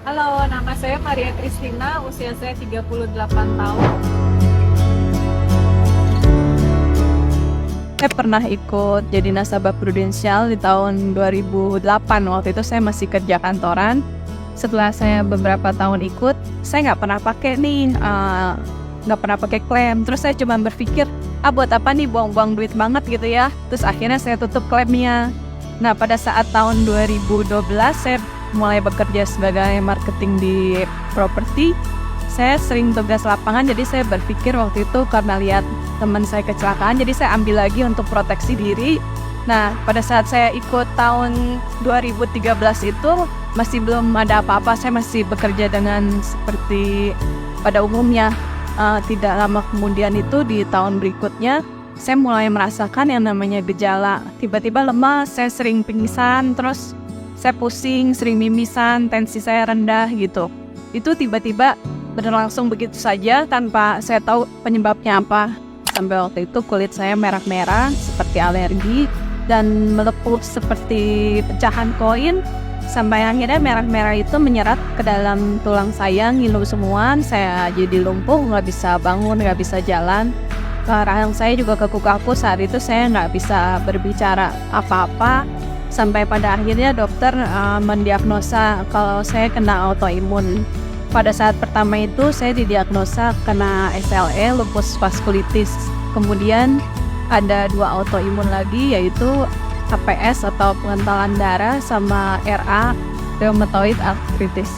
Halo, nama saya Maria Kristina, usia saya 38 tahun. Saya pernah ikut jadi nasabah prudensial di tahun 2008. Waktu itu saya masih kerja kantoran. Setelah saya beberapa tahun ikut, saya nggak pernah pakai nggak pernah pakai klaim. Terus saya cuma berpikir, buat apa nih buang-buang duit banget gitu ya. Terus akhirnya saya tutup klaimnya. Nah, pada saat tahun 2012 saya mulai bekerja sebagai marketing di properti. Saya sering tugas lapangan, jadi saya berpikir waktu itu karena lihat teman saya kecelakaan, jadi saya ambil lagi untuk proteksi diri. Nah, pada saat saya ikut tahun 2013 itu masih belum ada apa-apa, saya masih bekerja dengan seperti pada umumnya. Tidak lama kemudian itu di tahun berikutnya, saya mulai merasakan yang namanya gejala. Tiba-tiba lemas, saya sering pingsan, terus saya pusing, sering mimisan, tensi saya rendah gitu. Itu tiba-tiba berlangsung begitu saja tanpa saya tahu penyebabnya apa. Sampai waktu itu kulit saya merah-merah seperti alergi dan melepuh seperti pecahan koin. Sampai akhirnya merah-merah itu menyerap ke dalam tulang saya, ngilu semua. Saya jadi lumpuh, nggak bisa bangun, nggak bisa jalan. Rahang saya juga kaku-kaku. Saat itu saya nggak bisa berbicara apa-apa. Sampai pada akhirnya dokter mendiagnosa kalau saya kena autoimun. Pada saat pertama itu saya didiagnosa kena SLE, lupus vaskulitis. Kemudian ada 2 autoimun lagi, yaitu HPS atau pengentalan darah sama RA, rheumatoid arthritis.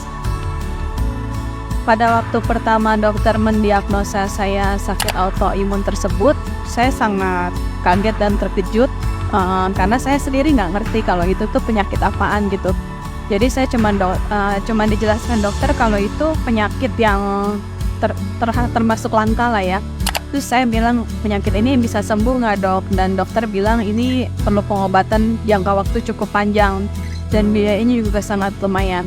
Pada waktu pertama dokter mendiagnosa saya sakit autoimun tersebut, saya sangat kaget dan terkejut karena saya sendiri nggak ngerti kalau itu tuh penyakit apaan gitu. Jadi saya cuma dijelaskan dokter kalau itu penyakit yang termasuk langka lah ya. Terus saya bilang, penyakit ini bisa sembuh nggak dok? Dan dokter bilang ini perlu pengobatan jangka waktu cukup panjang dan biayanya juga sangat lumayan.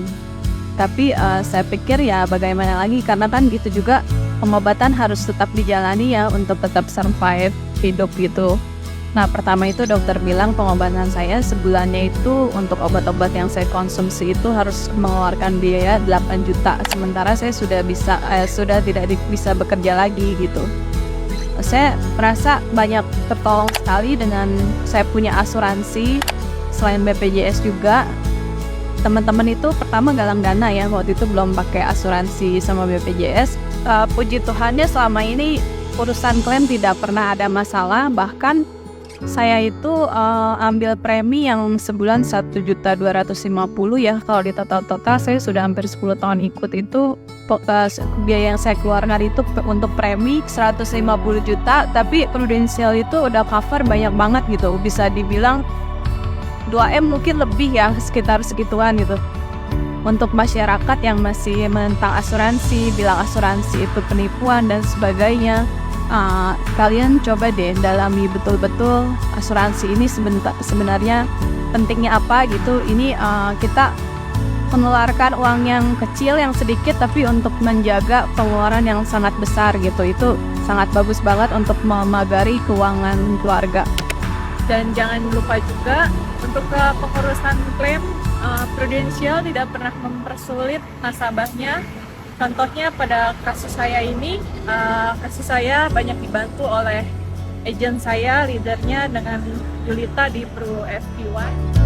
Tapi saya pikir ya bagaimana lagi, karena kan gitu juga pengobatan harus tetap dijalani ya untuk tetap survive hidup gitu. Nah, pertama itu dokter bilang pengobatan saya sebulannya itu untuk obat-obat yang saya konsumsi itu harus mengeluarkan biaya 8 juta. Sementara saya sudah tidak bisa bekerja lagi gitu. Saya merasa banyak tertolong sekali dengan saya punya asuransi. Selain BPJS juga, teman-teman itu pertama galang dana ya, waktu itu belum pakai asuransi sama BPJS. Puji Tuhannya selama ini urusan klaim tidak pernah ada masalah. Bahkan saya itu ambil premi yang sebulan 1.250.000 ya. Kalau di total saya sudah hampir 10 tahun ikut itu. Biaya yang saya keluarkan itu untuk premi 150 juta. Tapi prudensial itu udah cover banyak banget gitu. Bisa dibilang 2M mungkin lebih ya, sekitar segituan gitu. Untuk masyarakat yang masih menentang asuransi, bilang asuransi itu penipuan dan sebagainya, kalian coba deh dalami betul-betul asuransi ini sebenarnya pentingnya apa gitu. Ini kita mengeluarkan uang yang kecil, yang sedikit, tapi untuk menjaga pengeluaran yang sangat besar gitu. Itu sangat bagus banget untuk memagari keuangan keluarga. Dan jangan lupa juga untuk pengurusan klaim, prudensial tidak pernah mempersulit nasabahnya. Contohnya pada kasus saya ini, kasus saya banyak dibantu oleh agen saya, leadernya dengan Julita di Pro FP1.